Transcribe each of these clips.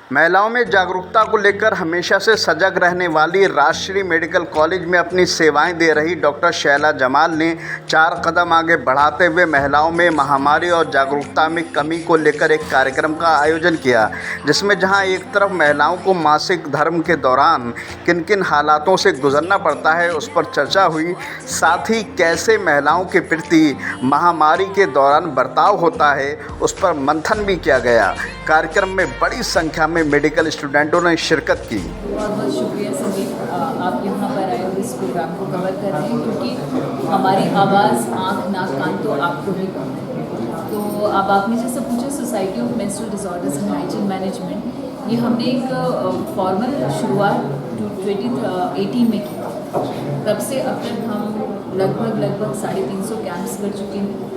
महिलाओं में जागरूकता को लेकर हमेशा से सजग रहने वाली राजश्री मेडिकल कॉलेज में अपनी सेवाएं दे रही डॉक्टर शैला जमाल ने 4 कदम आगे बढ़ाते हुए महिलाओं में महामारी और जागरूकता में कमी को लेकर एक कार्यक्रम का आयोजन किया, जिसमें जहां एक तरफ महिलाओं को मासिक धर्म के दौरान किन किन हालातों से गुजरना पड़ता है उस पर चर्चा हुई, साथ ही कैसे महिलाओं के प्रति महामारी के दौरान बर्ताव होता है उस पर मंथन भी किया गया। कार्यक्रम में बड़ी संख्या में मेडिकल स्टूडेंटों ने शिरकत की। बहुत बहुत शुक्रिया संदीप, आप यहाँ पर आए और इस प्रोग्राम को कवर कर रहे हैं, क्योंकि हमारी आवाज़ आँख नाक कान तो आपको ही कम है। तो अब आपने जैसे पूछा society of menstrual disorders and hygiene management, ये हमने एक फॉर्मल शुरुआत 2018 में की। तब से अब तक हम लगभग 350 कैंप्स कर चुके हैं,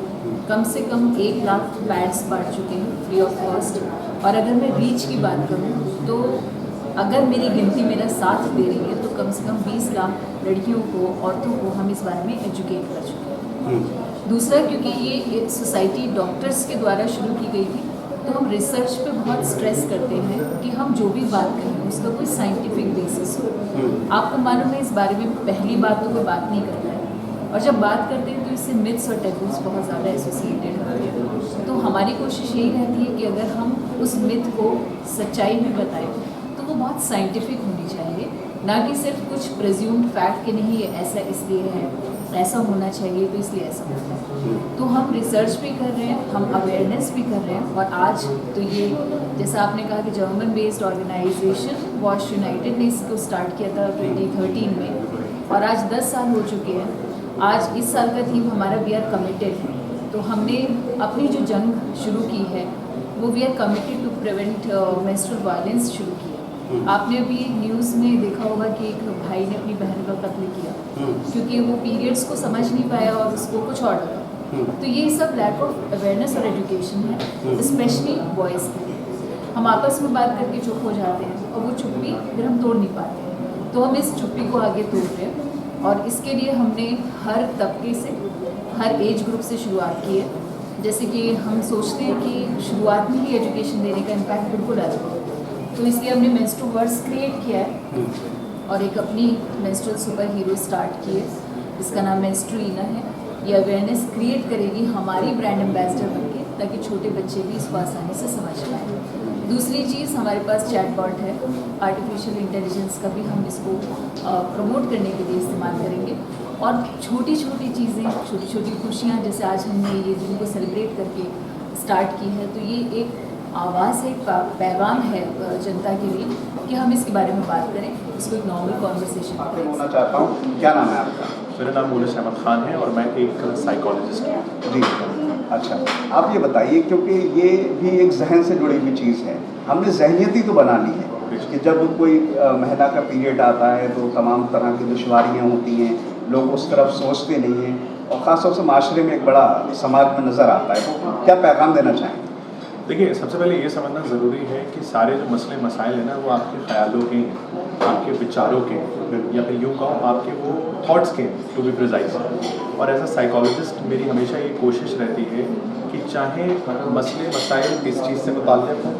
कम से कम 1 लाख पैड्स बांट चुके हैं फ्री ऑफ कॉस्ट। और अगर मैं रीच की बात करूँ तो अगर मेरी गिनती मेरा साथ दे रही है तो कम से कम 20 लाख लड़कियों को, औरतों को हम इस बारे में एजुकेट कर चुके हैं। दूसरा, क्योंकि ये सोसाइटी डॉक्टर्स के द्वारा शुरू की गई थी, तो हम रिसर्च पे बहुत स्ट्रेस करते हैं कि हम जो भी बात करें उसका कोई साइंटिफिक बेसिस हो। आपको मालूम है, इस बारे में पहली बात तो कोई बात नहीं करता है, और जब बात करते हैं तो इससे मिथ्स और टैबूज बहुत ज़्यादा एसोसिएटेड होते हैं। तो हमारी कोशिश यही रहती है कि अगर हम उस मिथ को सच्चाई में बताएं तो वो बहुत साइंटिफिक होनी चाहिए, ना कि सिर्फ कुछ प्रेज्यूम्ड फैक्ट कि नहीं ये ऐसा इसलिए है, ऐसा होना चाहिए तो इसलिए ऐसा होता है। तो हम रिसर्च भी कर रहे हैं, हम अवेयरनेस भी कर रहे हैं। और आज तो ये जैसा आपने कहा कि German based organisation Wash United ने इसको स्टार्ट किया था 2013 में, और आज 10 साल हो चुके हैं। आज इस साल का थीम हमारा वी आर कमिटेड है। तो हमने अपनी जो जंग शुरू की है वो we are committed to prevent menstrual violence शुरू की है। आपने अभी न्यूज़ में देखा होगा कि एक भाई ने अपनी बहन का कत्ल किया क्योंकि वो पीरियड्स को समझ नहीं पाया और उसको कुछ और लगा। तो ये सब लैक ऑफ अवेयरनेस और एजुकेशन है, स्पेशली बॉयज़ के। हम आपस में बात करके चुप हो जाते हैं और वो चुप्पी फिर हम तोड़ नहीं पाते हैं। तो हम इस चुप्पी को आगे तोड़ रहे हैं, और इसके लिए हमने हर तबके से, हर एज ग्रुप से शुरुआत की है। जैसे कि हम सोचते हैं कि शुरुआत में ही एजुकेशन देने का इम्पैक्ट बिल्कुल अलग है, तो इसलिए हमने मेंस्ट्रुअल वर्ड्स क्रिएट किया है और एक अपनी मेंस्ट्रुअल सुपर हीरो स्टार्ट की है, इसका नाम मेंस्ट्रुइना है। ये अवेयरनेस क्रिएट करेगी हमारी ब्रांड एम्बेसडर बनके, ताकि छोटे बच्चे भी इसको आसानी से समझ पाएँ। दूसरी चीज़, हमारे पास चैटबॉट है, आर्टिफिशियल इंटेलिजेंस का भी हम इसको प्रमोट करने के लिए इस्तेमाल करेंगे। और छोटी छोटी चीज़ें, छोटी छोटी खुशियाँ, जैसे आज हमने ये दिन को सेलिब्रेट करके स्टार्ट की है, तो ये एक आवाज़ है, पैगाम है जनता के लिए कि हम इसके बारे में बात करें, इसको एक नॉर्मल कॉन्वर्सेशन करें। होना चाहता हूँ, क्या नाम है आपका? मेरा नाम मुनिश अहमद खान है और मैं एक साइकोलॉजिस्ट हूँ। जी, अच्छा, आप ये बताइए, क्योंकि ये भी एक जहन से जुड़ी हुई चीज़ है, हमने जहनियत ही तो बना ली है कि जब कोई महिला का पीरियड आता है तो तमाम तरह की दुश्वारियाँ होती हैं, लोग उस तरफ सोचते नहीं हैं, और ख़ासतौर से माशरे में एक बड़ा समाज में नज़र आता है। तो क्या पैगाम देना चाहेंगे? देखिए, सबसे पहले ये समझना ज़रूरी है कि सारे जो मसले मसाइल हैं ना, वो आपके ख्यालों के, आपके विचारों के, या फिर यूँ कहूँ आपके वो थॉट्स के, टू बी प्रिसाइज। और एज अ साइकोलॉजिस्ट मेरी हमेशा ये कोशिश रहती है कि चाहे मसले मसाइल किस चीज़ से मुताल्लिक़ हों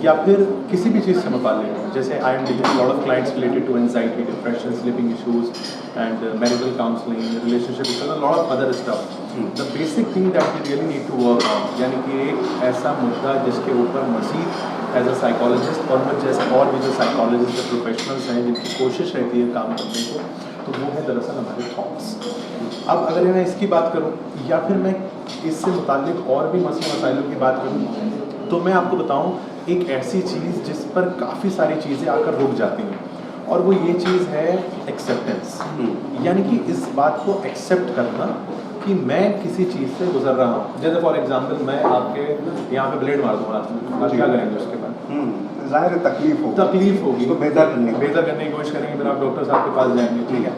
या फिर किसी भी चीज़ से मुताल्लिक़ हों, जैसे I am dealing lot of clients related to anxiety, depression, sleeping issues and marital counselling, relationship issues, lot of other stuff. The basic thing that we really need to work on, यानी कि एक ऐसा मुद्दा जिसके ऊपर मज़ीद as a psychologist और मुझ जैसे और भी जो साइकोलॉजिस्ट प्रोफेशनल्स हैं जिनकी कोशिश रहती है काम करने को, तो वो है दरअसल हमारे थॉट्स। अब अगर मैं इसकी बात करूँ या फिर मैं इससे मुताल्लिक़ और भी मसले मसाइलों की बात करूँ, तो मैं आपको बताऊँ एक ऐसी चीज़ जिस पर काफ़ी सारी चीज़ें आकर रुक जाती हैं, और वो ये चीज़ है एक्सेप्टेंस। यानी कि इस बात को एक्सेप्ट करना कि मैं किसी चीज़ से गुजर रहा हूँ। जैसे फॉर एग्जांपल मैं आपके यहाँ पे ब्लेड मार दूँगा, आप क्या करेंगे उसके बाद? ज़ाहिर है तकलीफ होगी, तो बेहतर करने की कोशिश करेंगे, फिर आप डॉक्टर साहब के पास जाएंगे, ठीक है।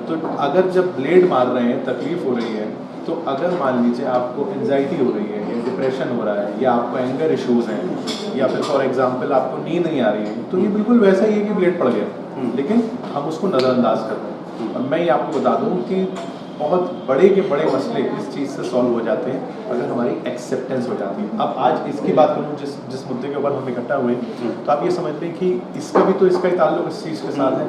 तो अगर जब ब्लेड मार रहे हैं, तकलीफ़ हो रही है, तो अगर मान लीजिए आपको एंजाइटी हो रही है या डिप्रेशन हो रहा है या आपको एंगर इश्यूज़ हैं या फिर फॉर एग्जांपल आपको नींद नहीं आ रही है, तो ये बिल्कुल वैसा ही है कि ब्लेड पड़ गया, लेकिन हम उसको नज़रअंदाज कर रहे हैं। और मैं ये आपको बता दूँ कि बहुत बड़े के बड़े मसले इस चीज़ से सॉल्व हो जाते हैं अगर हमारी एक्सेप्टेंस हो जाती है। अब आज इसकी बात करूँ जिस मुद्दे के ऊपर हम इकट्ठा हुए, तो आप ये समझते हैं कि इसका भी तो इसका ही ताल्लुक इस चीज़ के साथ है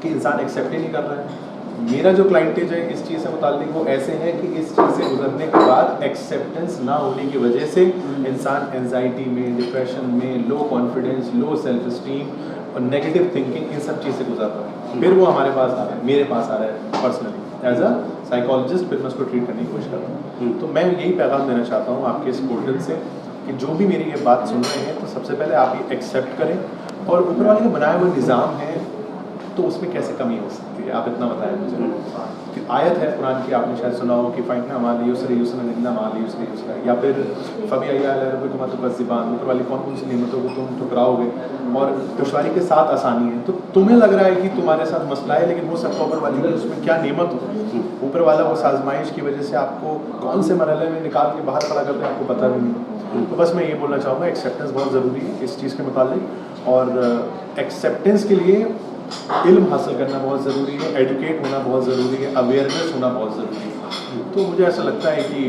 कि इंसान एक्सेप्ट ही नहीं कर रहा है। मेरा जो क्लाइंटेज है इस चीज़ से मुताल्लिक वो ऐसे है कि इस चीज़ से गुजरने के बाद एक्सेप्टेंस ना होने की वजह से इंसान एंजाइटी में, डिप्रेशन में, low confidence, low self esteem और नेगेटिव थिंकिंग, इन सब चीज़ से गुजर रहा है। फिर वो हमारे पास आ रहा है, मेरे पास आ रहा है पर्सनली एज अ साइकोलॉजिस्ट, फिर मैं उसको ट्रीट करने की कोशिश कर रहा हूँ। तो मैं यही पैगाम देना चाहता हूँ आपके इस पोर्टल से कि जो भी मेरी ये बात सुन रहे हैं तो सबसे पहले आप ये एक्सेप्ट करें, और ऊपर वाले का बनाया हुआ निज़ाम है तो उसमें कैसे कमी हो सकती है, आप इतना बताएं मुझे। कि आयत है कुरान की, आपने शायद सुना हो कि फ़ाइना माली यूसरी यूसरन इन्ना माली यूसरी युसरा, या फिर फबी अय्या रब्बिकुमा तुकज़्ज़िबान, ऊपर वाली कौन कौन सी नेमतों को तुम ठुकराओगे, और दुश्वारी के साथ आसानी है। तो तुम्हें लग रहा है कि तुम्हारे साथ मसला है, लेकिन हो सकता है ऊपर वाली की उसमें क्या नेमत हो, ऊपर वाला उस आजमाइश की वजह से आपको कौन से मरहले में निकाल के बाहर खड़ा करते हैं आपको पता भी नहीं। तो बस मैं ये बोलना चाहूँगा, एक्सेप्टेंस बहुत ज़रूरी है इस चीज़ के मुतालिक, और एक्सेप्टेंस के लिए इल्म हासिल करना बहुत ज़रूरी है, एजुकेट होना बहुत ज़रूरी है, अवेयरनेस होना बहुत ज़रूरी है। तो मुझे ऐसा लगता है कि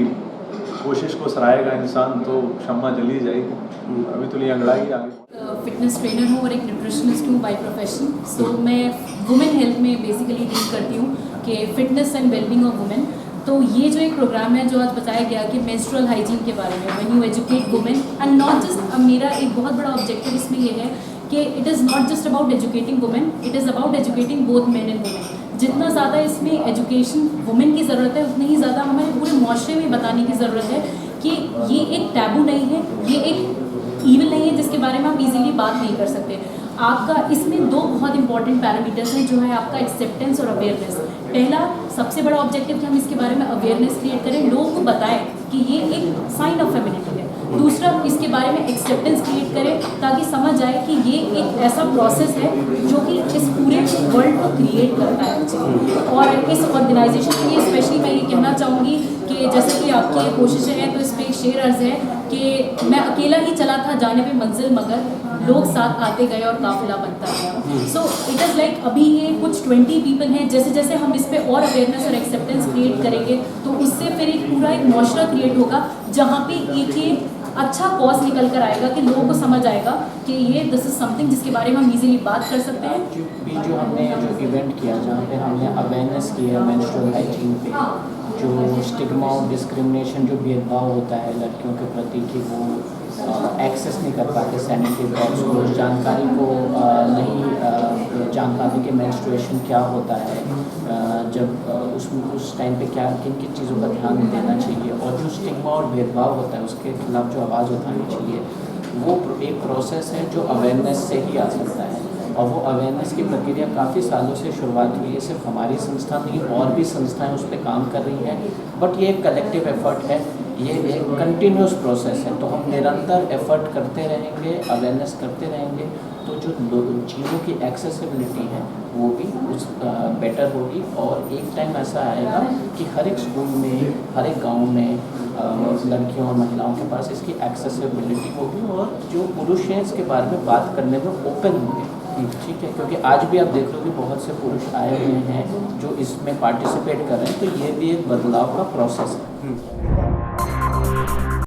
कोशिश को सराहेगा इंसान तो शम्मा जली जाएगी। अभी तो लिए अंगड़ाई आगे। फिटनेस ट्रेनर हूँ और एक न्यूट्रिशनिस्ट हूँ बाय प्रोफेशन। सो मैं वुमेन हेल्थ में बेसिकली डील करती हूँ कि fitness and wellbeing of women. तो ये जो एक प्रोग्राम है जो आज बताया गया कि मेंस्ट्रुअल हाइजीन के बारे में, when you educate women and not just, मेरा एक बहुत बड़ा ऑब्जेक्टिव इसमें ये है कि it is not just about educating women, it is about educating both men and women. जितना ज़्यादा इसमें एजुकेशन वुमेन की ज़रूरत है, उतनी ही ज़्यादा हमारे पूरे माशरे में बताने की ज़रूरत है कि ये एक टैबू नहीं है, ये एक ईविल नहीं है जिसके बारे में आप इजीली बात नहीं कर सकते। आपका इसमें दो बहुत इंपॉर्टेंट पैरामीटर्स हैं, जो है आपका एक्सेप्टेंस और अवेयरनेस। पहला सबसे बड़ा ऑब्जेक्टिव कि हम इसके बारे में अवेयरनेस क्रिएट करें, लोगों को बताएं कि ये एक साइन ऑफ फेमिनिटी है। दूसरा, इसके बारे में एक्सेप्टेंस क्रिएट करें ताकि समझ आए कि ये एक ऐसा प्रोसेस है जो कि इस पूरे वर्ल्ड को क्रिएट करता है। और इस ऑर्गेनाइजेशन के लिए स्पेशली मैं ये कहना चाहूँगी कि जैसे कि आपकी ये कोशिशें हैं, तो इस पर शेर अर्ज़ है कि मैं अकेला ही चला था जाने पे मंजिल, मगर लोग साथ आते गए और काफिला बनता गया। सो इट इज़ लाइक अभी ये कुछ 20 पीपल हैं, जैसे जैसे हम इस पर और अवेयरनेस और एक्सेप्टेंस क्रिएट करेंगे तो उससे फिर एक पूरा एक माशरा क्रिएट होगा जहाँ पे एक ये अच्छा कॉज निकल कर आएगा कि लोगों को समझ आएगा कि ये दिस इज़ समथिंग जिसके बारे में हम इजीली बात कर सकते हैं। जो हमने जो इवेंट किया जहाँ पे हमने अवेयरनेस की है मेंस्ट्रुअल हाइजीन पे, जो स्टिग्मा और डिस्क्रिमिनेशन, जो भेदभाव होता है लड़कियों के प्रति कि वो एक्सेस नहीं कर पाते सैनिटरी पैड्स को, जानकारी को नहीं जान पाते कि मेंस्ट्रुएशन क्या होता है, जब उस टाइम पे क्या किन किन चीज़ों का ध्यान देना चाहिए, और जो स्टिग्मा और भेदभाव होता है उसके खिलाफ जो आवाज़ उठानी चाहिए, वो एक प्रोसेस है जो अवेयरनेस से ही आ सकता है। और वो अवेयरनेस की प्रक्रिया काफ़ी सालों से शुरुआत हुई है, सिर्फ हमारी संस्था नहीं और भी संस्थाएं उस पर काम कर रही हैं, बट ये एक कलेक्टिव एफर्ट है, ये एक कंटिन्यूस प्रोसेस है। तो हम निरंतर एफर्ट करते रहेंगे, अवेयरनेस करते रहेंगे, तो जो चीज़ों की एक्सेसिबिलिटी है वो भी उस बेटर होगी। और एक टाइम ऐसा आएगा कि हर एक स्कूल में, हर एक गाँव में लड़कियों और महिलाओं के पास इसकी एक्सेसिबिलिटी होगी, और जो पुरुष हैं इसके बारे में बात करने में ओपन होंगे। ठीक है, क्योंकि आज भी आप देख लो कि बहुत से पुरुष आए हुए हैं जो इसमें पार्टिसिपेट कर रहे हैं, तो ये भी एक बदलाव का प्रोसेस है।